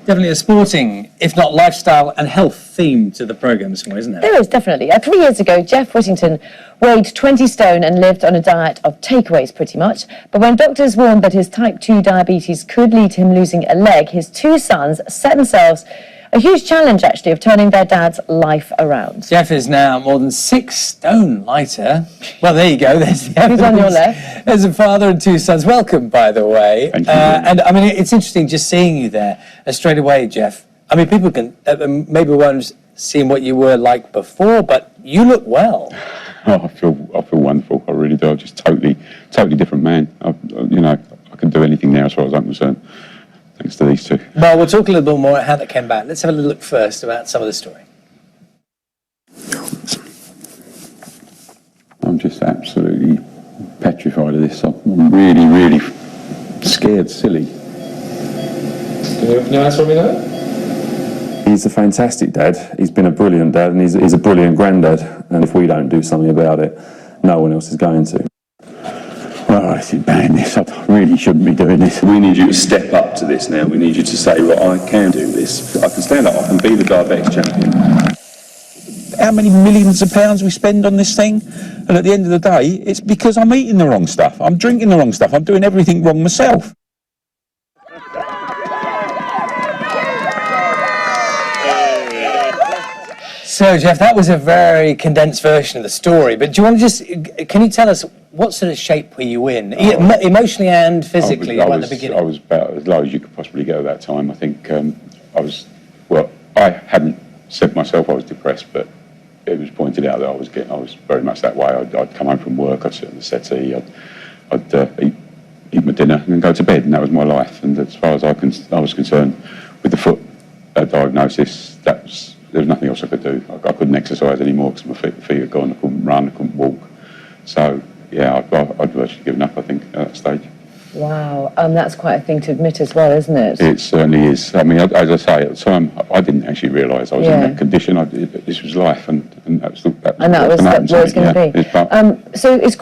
Definitely a sporting, if not lifestyle and health theme to the programme this morning, isn't there? There is, definitely. 3 years ago, Jeff Whittington weighed 20 stone and lived on a diet of takeaways, pretty much. But when doctors warned that his type 2 diabetes could lead to him losing a leg, his two sons set themselves a huge challenge, actually, of turning their dad's life around. Jeff is now more than 6 stone lighter. Well, there you go. There's the evidence. Who's on your left? There's a father and 2 sons. Welcome, by the way. Thank you. And I mean, it's interesting just seeing you there straight away, Jeff. I mean, people can maybe weren't seeing what you were like before, but you look well. Oh, I feel wonderful. I really do. I'm just totally different man. I can do anything now as far as I'm concerned, thanks to these two. Well, we'll talk a little bit more about how that came back. Let's have a little look first about some of the story. I'm just absolutely petrified of this. I'm really, really scared, silly. Can you answer me that? He's a fantastic dad. He's been a brilliant dad, and he's a brilliant granddad. And if we don't do something about it, no one else is going to. Well, this is bad, this. I really shouldn't be doing this. We need you to step up to this now. We need you to say, well, I can do this. I can stand up and be the diabetes champion. How many millions of pounds we spend on this thing? And at the end of the day, it's because I'm eating the wrong stuff. I'm drinking the wrong stuff. I'm doing everything wrong myself. So, Jeff, that was a very condensed version of the story, but do you want to can you tell us what sort of shape were you in, emotionally and physically, at the beginning? I was about as low as you could possibly go at that time. I think I hadn't said myself I was depressed, but it was pointed out that I was very much that way. I'd come home from work, I'd sit on the settee, I'd eat my dinner and then go to bed, and that was my life. And as far as I was concerned, with the foot diagnosis, there was nothing else I could do. I couldn't exercise anymore because my feet had gone. I couldn't run, I couldn't walk. So, yeah, I'd virtually given up, I think, at that stage. Wow, that's quite a thing to admit as well, isn't it? It certainly is. I mean, as I say, at the time, I didn't actually realise I was in that condition. This was life, and that was what it's going to be. So, it's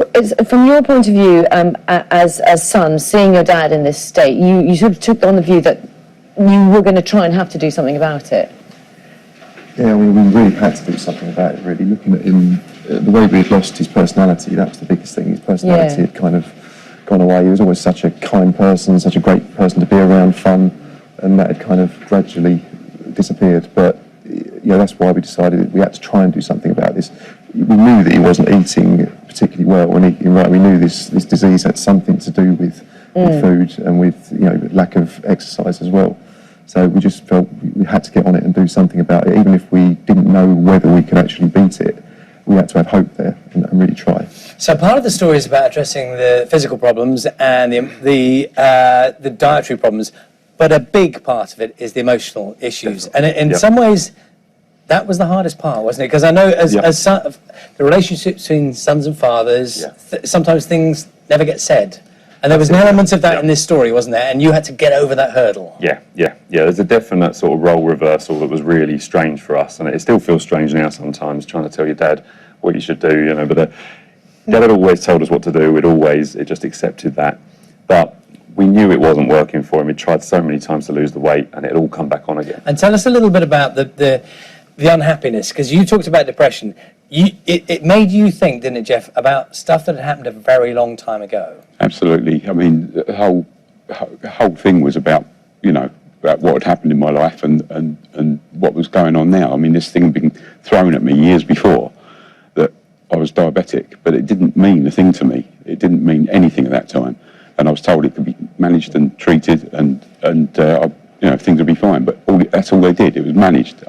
from your point of view, as sons, seeing your dad in this state, you sort of took on the view that you were going to try and have to do something about it. Yeah, we really had to do something about it, really. Looking at him, the way we had lost his personality, that was the biggest thing. His personality had kind of gone away. He was always such a kind person, such a great person to be around, fun, and that had kind of gradually disappeared. But, that's why we decided that we had to try and do something about this. We knew that he wasn't eating particularly well and eating right. We knew this disease had something to do with food and with, lack of exercise as well. So we just felt we had to get on it and do something about it. Even if we didn't know whether we could actually beat it, we had to have hope there and really try. So part of the story is about addressing the physical problems and the dietary problems, but a big part of it is the emotional issues. Definitely. And in some ways, that was the hardest part, wasn't it? Because I know the relationship between sons and fathers, sometimes things never get said. And there was an element of that in this story, wasn't there? And you had to get over that hurdle. Yeah. There's a definite sort of role reversal that was really strange for us, and it still feels strange now sometimes, trying to tell your dad what you should do, But Dad had always told us what to do. It just accepted that. But we knew it wasn't working for him. He'd tried so many times to lose the weight, and it'd all come back on again. And tell us a little bit about the unhappiness, because you talked about depression. It made you think, didn't it, Jeff, about stuff that had happened a very long time ago? Absolutely. I mean, the whole thing was about what had happened in my life and what was going on now. I mean, this thing had been thrown at me years before that I was diabetic, but it didn't mean a thing to me. It didn't mean anything at that time, and I was told it could be managed and treated, and things would be fine. But that's all they did. It was managed.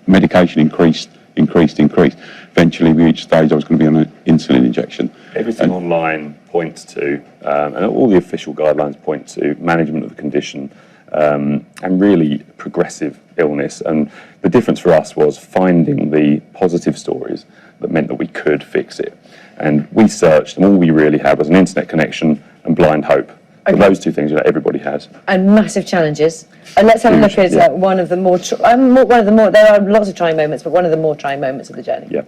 Medication increased. Eventually, we reached a stage I was going to be on an insulin injection. Everything online points to, and all the official guidelines point to, management of the condition and really progressive illness. And the difference for us was finding the positive stories that meant that we could fix it. And we searched, and all we really had was an internet connection and blind hope. Okay. Those two things, everybody has. And massive challenges. And let's have a look at one of the more. There are lots of trying moments, but one of the more trying moments of the journey. Yeah.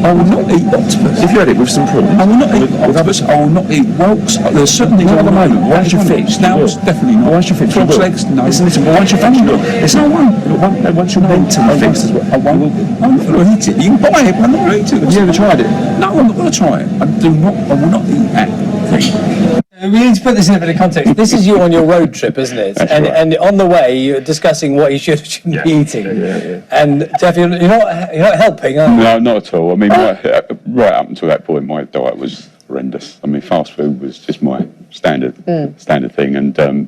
I will not eat octopus. If you had it with some prawns. I will not eat octopus. I will not eat whelks. There's certain things Not at the I will moment. not Once eat. you're fish, Snails, you will. definitely not. Once you're fish, you Frog's will. legs, no. Listen, but once you're fish, you will. It's no one. Once you're mentally fixed as well. I won't. I'm not going to eat it. You can buy it, but I'm not going to eat it. Have you ever tried it? No, I'm not going to try it. I will not eat that thing. We need to put this in a bit of context. This is you on your road trip, isn't it? That's And right. and on the way, you're discussing what you should or shouldn't be eating. And Jeff, you're not helping, are you? No, not at all. I mean, right up until that point, my diet was horrendous. I mean, fast food was just my standard thing, and there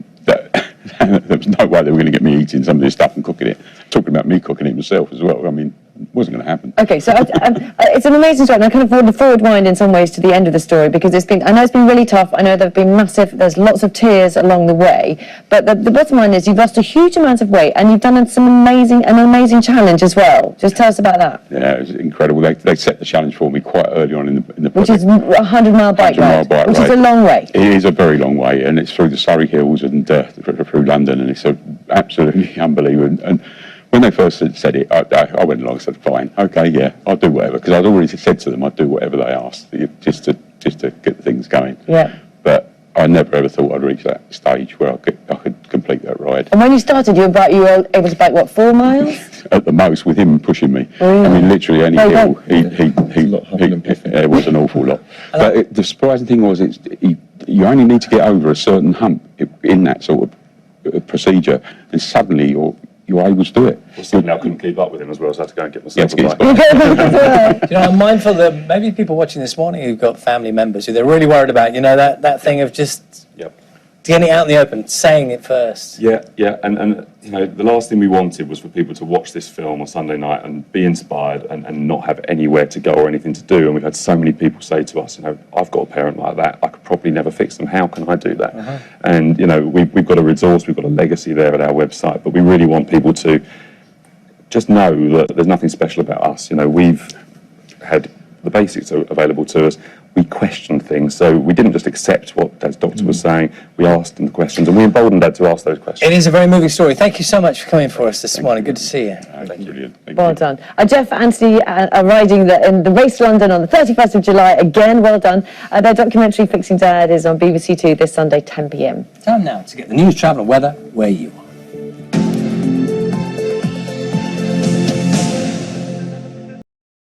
was no way they were going to get me eating some of this stuff and cooking it. Talking about me cooking it myself as well. I mean, it wasn't going to happen. Okay, so it's an amazing story, and I kind of want to forward wind in some ways to the end of the story because I know it's been really tough. I know there've been there's lots of tears along the way, but the bottom line is you've lost a huge amount of weight and you've done an amazing challenge as well. Just tell us about that. Yeah, it was incredible. They set the challenge for me quite early on in the Which project. is a 100-mile bike 100-mile ride, bike which is ride. a long way. It is a very long way, and it's through the Surrey Hills and through London, and it's absolutely unbelievable. And when they first said it, I went along and said, fine, okay, yeah, I'll do whatever, because I'd already said to them I'd do whatever they asked, just to get things going. Yeah. But I never ever thought I'd reach that stage where I could complete that ride. And when you started, you were able to bike, what, 4 miles? At the most, with him pushing me. Really? I mean, literally any Oh, hill, yeah. it was an awful lot. But the surprising thing was, you only need to get over a certain hump in that sort of procedure, and suddenly you're able to do it. Well, suddenly I couldn't keep up with him as well, so I had to go and get myself Yeah, a to bike. get his I'm mindful that maybe people watching this morning who've got family members who they're really worried about, that thing of just Yep. getting it out in the open, saying it first. Yeah, and the last thing we wanted was for people to watch this film on Sunday night and be inspired and not have anywhere to go or anything to do. And we've had so many people say to us, I've got a parent like that, I could probably never fix them. How can I do that? And we've got a resource, we've got a legacy there at our website, but we really want people to just know that there's nothing special about us. We've had the basics available to us. We questioned things, so we didn't just accept what Dad's doctor was saying. We asked him the questions, and we emboldened Dad to ask those questions. It is a very moving story. Thank you so much for coming for us this morning. Good to see you. Brilliant. Thank Well you. done. Jeff Anthony are riding in the Race to London on the 31st of July. Again, well done. Their documentary, Fixing Dad, is on BBC Two this Sunday, 10 p.m. Time now to get the news, travel and weather where you are.